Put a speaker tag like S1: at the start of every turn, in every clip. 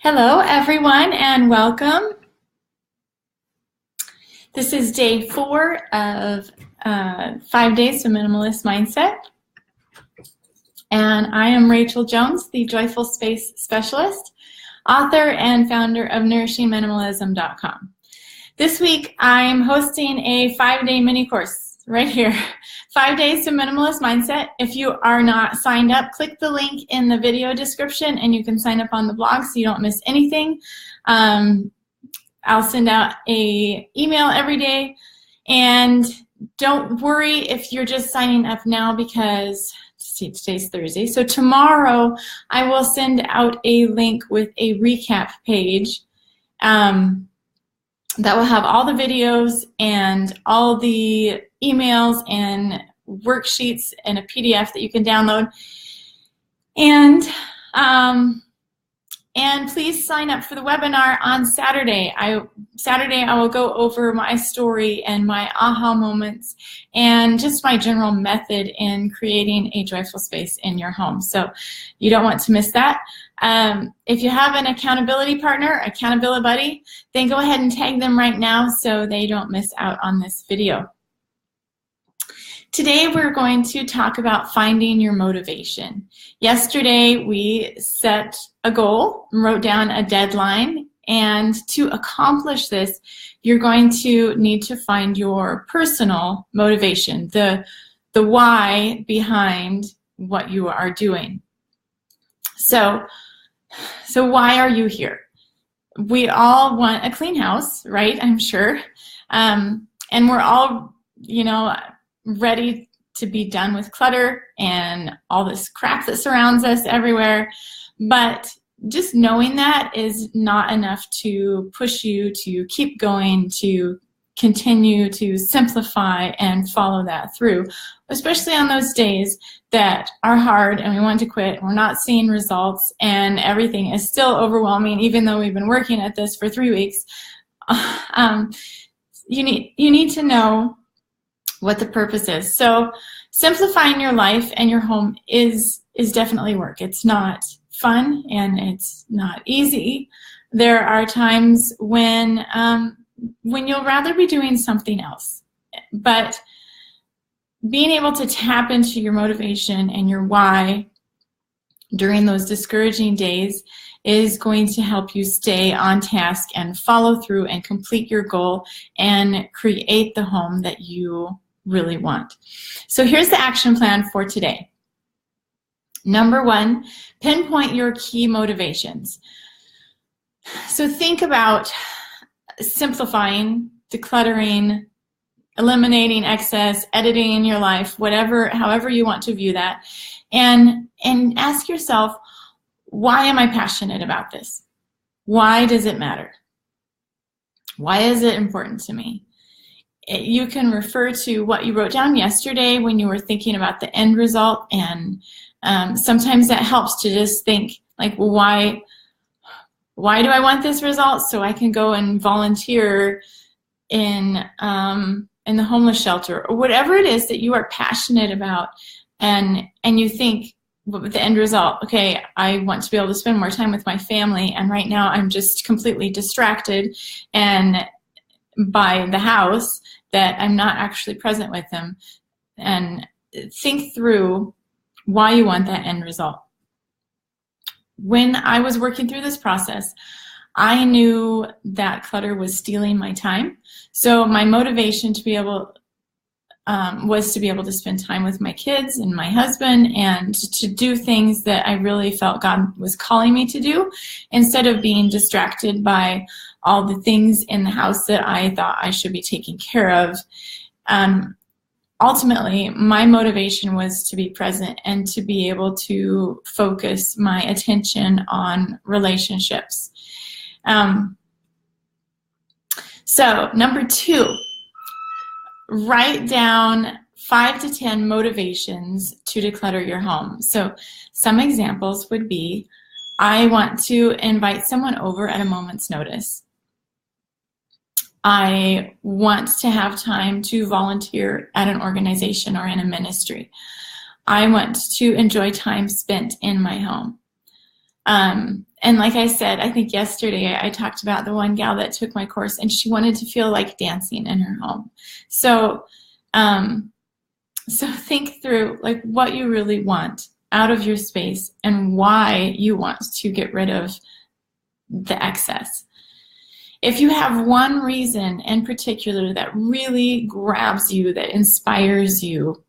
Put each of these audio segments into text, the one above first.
S1: Hello, everyone, and welcome. This is day 4 of 5 Days to Minimalist Mindset. And I am Rachel Jones, the Joyful Space Specialist, author and founder of NourishingMinimalism.com. This week, I'm hosting a 5-day mini course right here. 5 Days to Minimalist Mindset. If you are not signed up, click the link in the video description and you can sign up on the blog so you don't miss anything. I'll send out an email every day. And don't worry if you're just signing up now because today's Thursday. So tomorrow I will send out a link with a recap page that will have all the videos and all the emails and worksheets and a PDF that you can download. And please sign up for the webinar on Saturday. Saturday I will go over my story and my aha moments and just my general method in creating a joyful space in your home. So you don't want to miss that. If you have an accountability partner, accountability buddy, then go ahead and tag them right now so they don't miss out on this video. Today we're going to talk about finding your motivation. Yesterday we set a goal, wrote down a deadline, and to accomplish this, you're going to need to find your personal motivation, the why behind what you are doing. So why are you here? We all want a clean house, right? I'm sure. And we're all, ready to be done with clutter and all this crap that surrounds us everywhere. But just knowing that is not enough to push you to keep going, to continue to simplify and follow that through, especially on those days that are hard and we want to quit, we're not seeing results, and everything is still overwhelming, even though we've been working at this for 3 weeks. You need to know what the purpose is. So simplifying your life and your home is definitely work. It's not fun and it's not easy. There are times when you'll rather be doing something else. But being able to tap into your motivation and your why during those discouraging days is going to help you stay on task and follow through and complete your goal and create the home that you really want. So here's the action plan for today. Number 1, pinpoint your key motivations. So think about simplifying, decluttering, eliminating excess, editing in your life, however you want to view that, and ask yourself, why am I passionate about this? Why does it matter? Why is it important to me? You can refer to what you wrote down yesterday when you were thinking about the end result, and sometimes that helps to just think like, well, why do I want this result? So I can go and volunteer in the homeless shelter, or whatever it is that you are passionate about, and you think, with the end result, okay, I want to be able to spend more time with my family, and right now I'm just completely distracted and by the house that I'm not actually present with them. And think through why you want that end result. When I was working through this process, I knew that clutter was stealing my time. So my motivation to be able was to be able to spend time with my kids and my husband and to do things that I really felt God was calling me to do, instead of being distracted by all the things in the house that I thought I should be taking care of. Ultimately, my motivation was to be present and to be able to focus my attention on relationships. So number 2, write down 5 to 10 motivations to declutter your home. So some examples would be, I want to invite someone over at a moment's notice. I want to have time to volunteer at an organization or in a ministry. I want to enjoy time spent in my home. And like I said, I think yesterday I talked about the one gal that took my course, and she wanted to feel like dancing in her home. So, so think through like what you really want out of your space and why you want to get rid of the excess. If you have one reason in particular that really grabs you, that inspires you,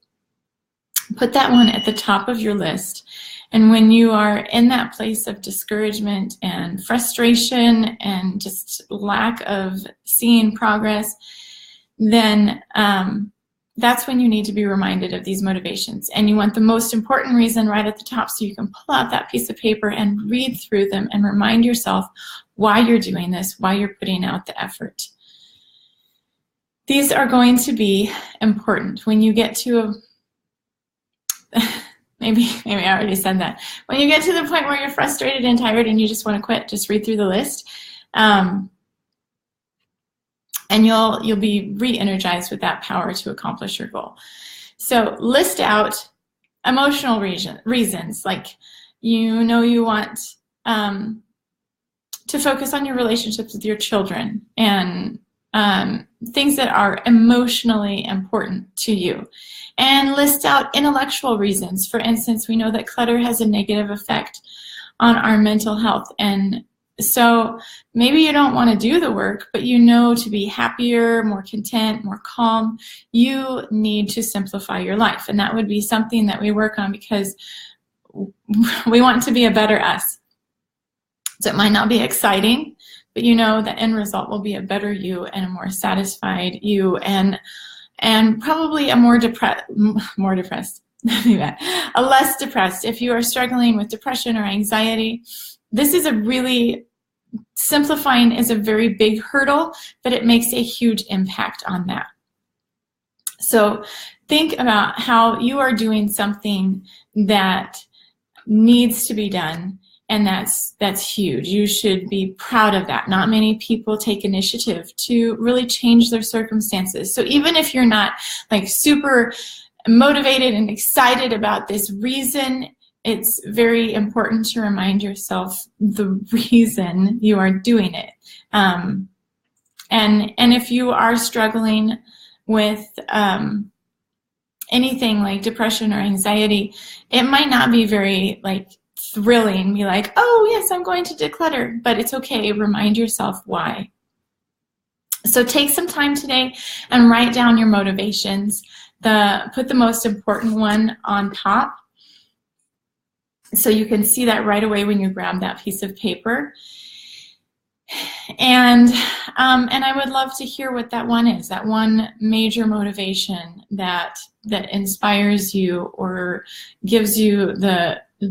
S1: put that one at the top of your list. And when you are in that place of discouragement and frustration and just lack of seeing progress, then that's when you need to be reminded of these motivations. And you want the most important reason right at the top, so you can pull out that piece of paper and read through them and remind yourself why you're doing this, why you're putting out the effort. These are going to be important. When you get to maybe I already said that. When you get to the point where you're frustrated and tired and you just want to quit, just read through the list. And you'll be re-energized with that power to accomplish your goal. So list out emotional reasons, like you want to focus on your relationships with your children and things that are emotionally important to you. And list out intellectual reasons. For instance, we know that clutter has a negative effect on our mental health. And so maybe you don't want to do the work, but you know to be happier, more content, more calm, you need to simplify your life. And that would be something that we work on because we want to be a better us. So it might not be exciting, but you know the end result will be a better you and a more satisfied you and probably a more depressed, a less depressed. If you are struggling with depression or anxiety, this is simplifying is a very big hurdle, but it makes a huge impact on that. So think about how you are doing something that needs to be done, and that's huge. You should be proud of that. Not many people take initiative to really change their circumstances. So even if you're not like super motivated and excited about this reason, it's very important to remind yourself the reason you are doing it. And if you are struggling with anything like depression or anxiety, it might not be very like thrilling. Be like, oh yes, I'm going to declutter, but it's okay. Remind yourself why. So take some time today and write down your motivations. Put the most important one on top, so you can see that right away when you grab that piece of paper. And I would love to hear what that one is, that one major motivation that inspires you or gives you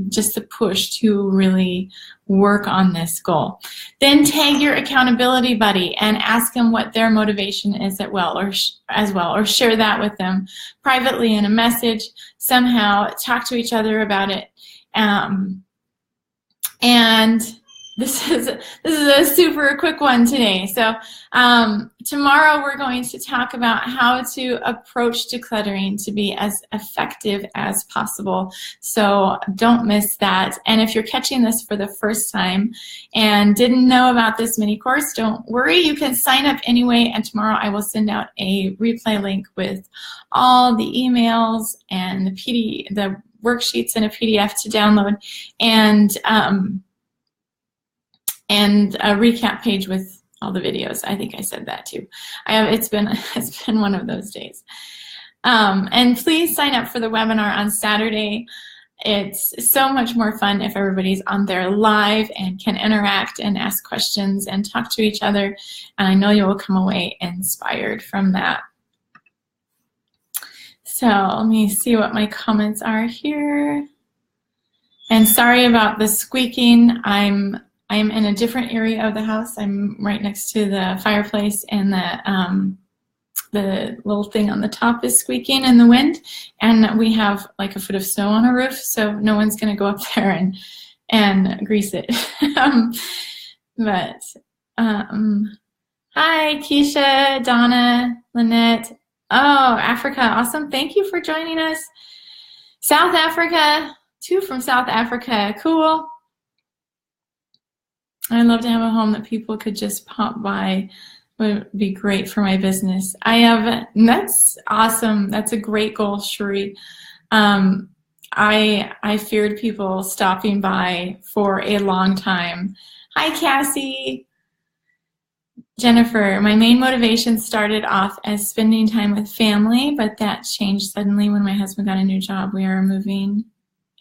S1: just the push to really work on this goal. Then tag your accountability buddy and ask them what their motivation is as well, or share that with them privately in a message. Somehow talk to each other about it. And this is a super quick one today. So tomorrow we're going to talk about how to approach decluttering to be as effective as possible. So don't miss that. And if you're catching this for the first time and didn't know about this mini course, don't worry. You can sign up anyway. And tomorrow I will send out a replay link with all the emails and the worksheets in a PDF to download, and a recap page with all the videos. I think I said that too. It's been one of those days. And please sign up for the webinar on Saturday. It's so much more fun if everybody's on there live and can interact and ask questions and talk to each other. And I know you will come away inspired from that. So let me see what my comments are here. And sorry about the squeaking. I'm in a different area of the house. I'm right next to the fireplace, and the little thing on the top is squeaking in the wind. And we have like a foot of snow on our roof, so no one's gonna go up there and grease it. Hi, Keisha, Donna, Lynette. Oh, Africa, awesome. Thank you for joining us. South Africa, 2 from South Africa, cool. I'd love to have a home that people could just pop by. Would be great for my business. That's awesome. That's a great goal, Cherie. I feared people stopping by for a long time. Hi, Cassie. Jennifer, my main motivation started off as spending time with family, but that changed suddenly when my husband got a new job. We are moving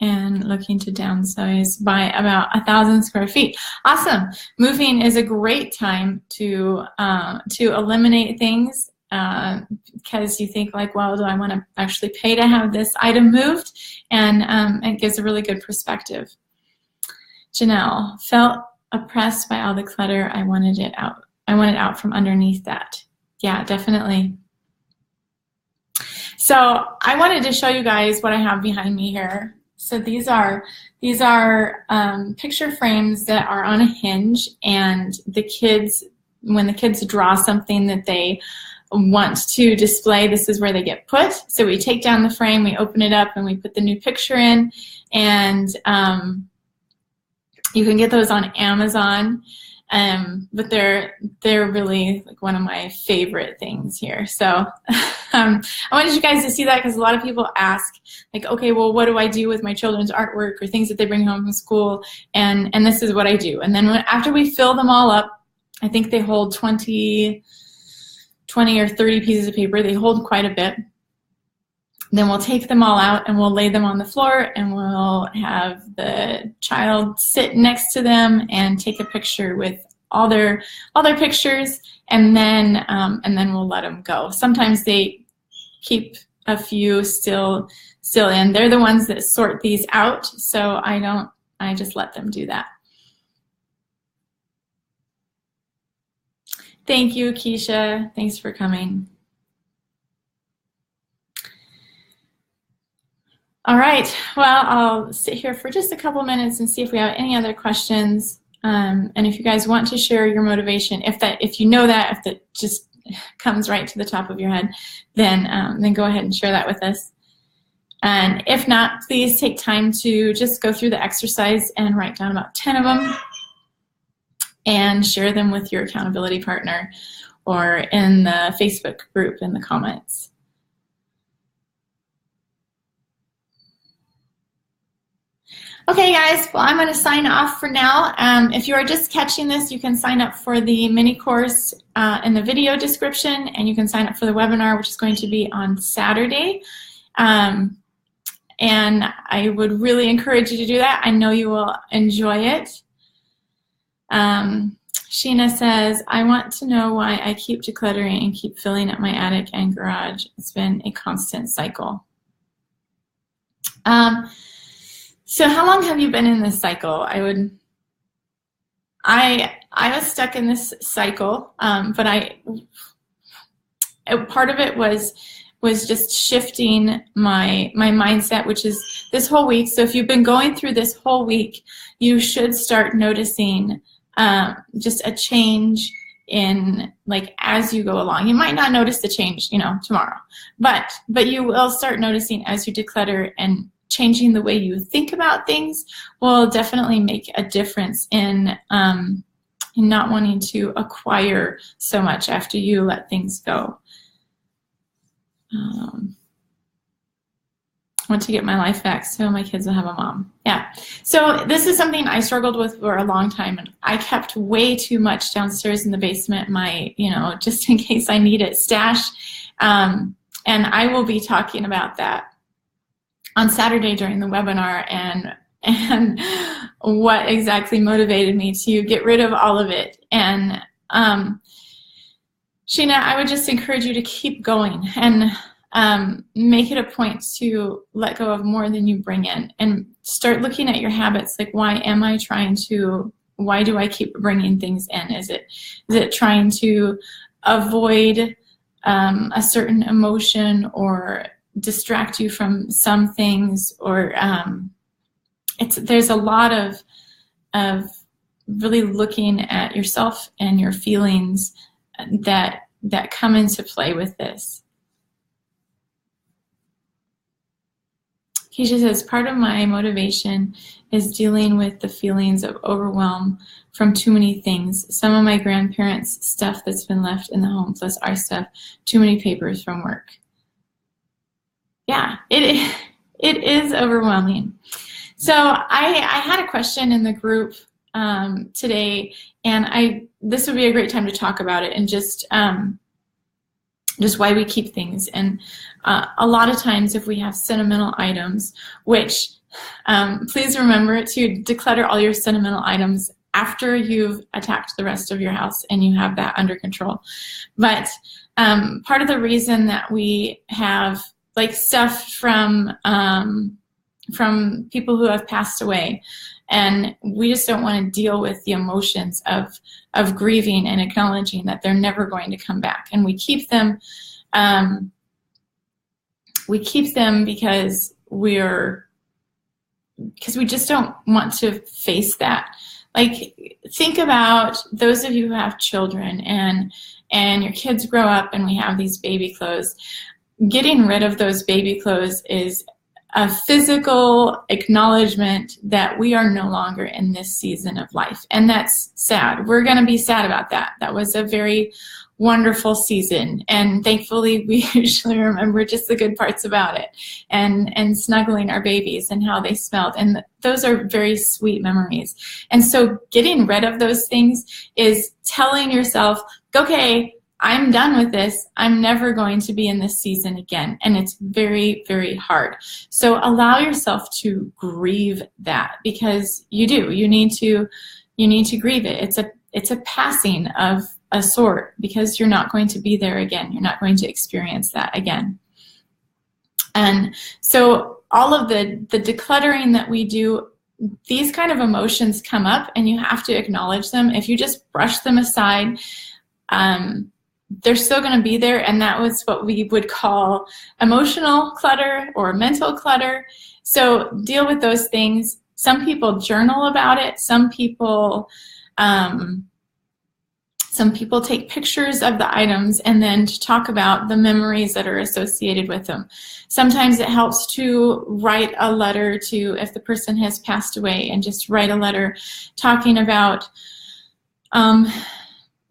S1: and looking to downsize by about 1,000 square feet. Awesome. Moving is a great time to eliminate things because you think like, well, do I want to actually pay to have this item moved? And it gives a really good perspective. Janelle, felt oppressed by all the clutter. I wanted it out. I want it out from underneath that. Yeah, definitely. So I wanted to show you guys what I have behind me here. So these are picture frames that are on a hinge, and the kids, when the kids draw something that they want to display, this is where they get put. So we take down the frame, we open it up, and we put the new picture in, and you can get those on Amazon. But they're really like one of my favorite things here. So I wanted you guys to see that because a lot of people ask, like, okay, well, what do I do with my children's artwork or things that they bring home from school? And this is what I do. And then after we fill them all up, I think they hold 20 or 30 pieces of paper. They hold quite a bit. Then we'll take them all out and we'll lay them on the floor, and we'll have the child sit next to them and take a picture with all their pictures, and then we'll let them go. Sometimes they keep a few still in. They're the ones that sort these out, so I just let them do that. Thank you, Keisha. Thanks for coming. All right, well, I'll sit here for just a couple minutes and see if we have any other questions. And if you guys want to share your motivation, if you know that, if that just comes right to the top of your head, then go ahead and share that with us. And if not, please take time to just go through the exercise and write down about 10 of them and share them with your accountability partner or in the Facebook group in the comments. Okay, guys, well, I'm going to sign off for now. If you are just catching this, you can sign up for the mini course in the video description, and you can sign up for the webinar, which is going to be on Saturday. And I would really encourage you to do that. I know you will enjoy it. Sheena says, I want to know why I keep decluttering and keep filling up my attic and garage. It's been a constant cycle. So how long have you been in this cycle? I was stuck in this cycle, but part of it was just shifting my mindset, which is this whole week. So if you've been going through this whole week, you should start noticing just a change in, like, as you go along. You might not notice the change, tomorrow, but you will start noticing as you declutter, and changing the way you think about things will definitely make a difference in not wanting to acquire so much after you let things go. I want to get my life back so my kids will have a mom. Yeah. So this is something I struggled with for a long time, and I kept way too much downstairs in the basement, just in case I need it, stash. And I will be talking about that on Saturday during the webinar, and what exactly motivated me to get rid of all of it. And Sheena, I would just encourage you to keep going and make it a point to let go of more than you bring in, and start looking at your habits. Like, why do I keep bringing things in? Is it trying to avoid a certain emotion or distract you from some things, or there's a lot of really looking at yourself and your feelings that come into play with this. Keisha says, part of my motivation is dealing with the feelings of overwhelm from too many things. Some of my grandparents' stuff that's been left in the home, plus our stuff, too many papers from work. Yeah, it is overwhelming. So I had a question in the group today, and this would be a great time to talk about it and just why we keep things. And a lot of times if we have sentimental items, which please remember to declutter all your sentimental items after you've attacked the rest of your house and you have that under control. But part of the reason that we have like stuff from people who have passed away, and we just don't want to deal with the emotions of grieving and acknowledging that they're never going to come back. And we keep them because we just don't want to face that. Like, think about those of you who have children and your kids grow up and we have these baby clothes. Getting rid of those baby clothes is a physical acknowledgement that we are no longer in this season of life. And that's sad. We're going to be sad about that. That was a very wonderful season. And thankfully, we usually remember just the good parts about it and snuggling our babies and how they smelled. And those are very sweet memories. And so getting rid of those things is telling yourself, okay, I'm done with this. I'm never going to be in this season again. And it's very, very hard. So allow yourself to grieve that, because you do. You need to grieve it. It's a passing of a sort, because you're not going to be there again. You're not going to experience that again. And so all of the decluttering that we do, these kind of emotions come up and you have to acknowledge them. If you just brush them aside, they're still going to be there, and that was what we would call emotional clutter or mental clutter. So deal with those things. Some people journal about it. Some people take pictures of the items and then to talk about the memories that are associated with them. Sometimes it helps to write a letter to, if the person has passed away, and just write a letter talking about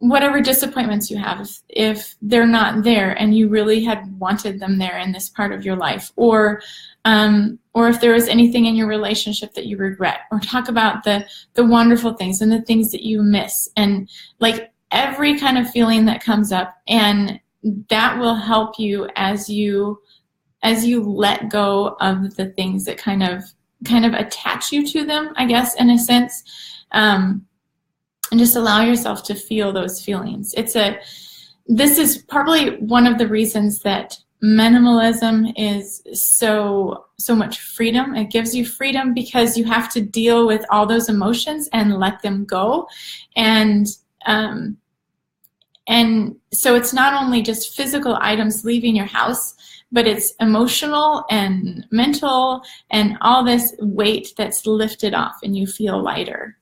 S1: whatever disappointments you have, if they're not there and you really had wanted them there in this part of your life, or if there is anything in your relationship that you regret, or talk about the wonderful things and the things that you miss, and like every kind of feeling that comes up. And that will help you as you let go of the things that kind of attach you to them, I guess, in a sense. And just allow yourself to feel those feelings. This is probably one of the reasons that minimalism is so much freedom. It gives you freedom because you have to deal with all those emotions and let them go. And so it's not only just physical items leaving your house, but it's emotional and mental and all this weight that's lifted off and you feel lighter.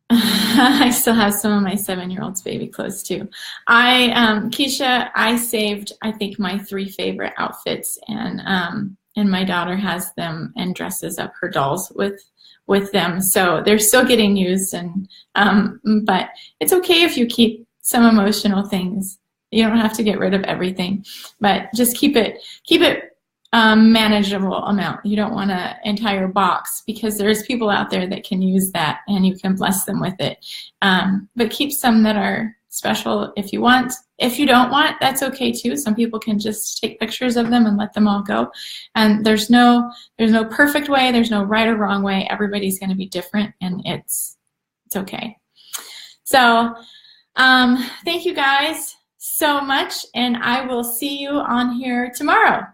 S1: I still have some of my 7-year-old's baby clothes too. Keisha, I saved, I think, my 3 favorite outfits, and my daughter has them and dresses up her dolls with them. So they're still getting used, and but it's okay if you keep some emotional things. You don't have to get rid of everything, but just keep it manageable amount. You don't want an entire box, because there's people out there that can use that and you can bless them with it. But keep some that are special if you want. If you don't want, that's okay too. Some people can just take pictures of them and let them all go. And there's no perfect way. There's no right or wrong way. Everybody's going to be different, and it's okay. So thank you guys so much, and I will see you on here tomorrow.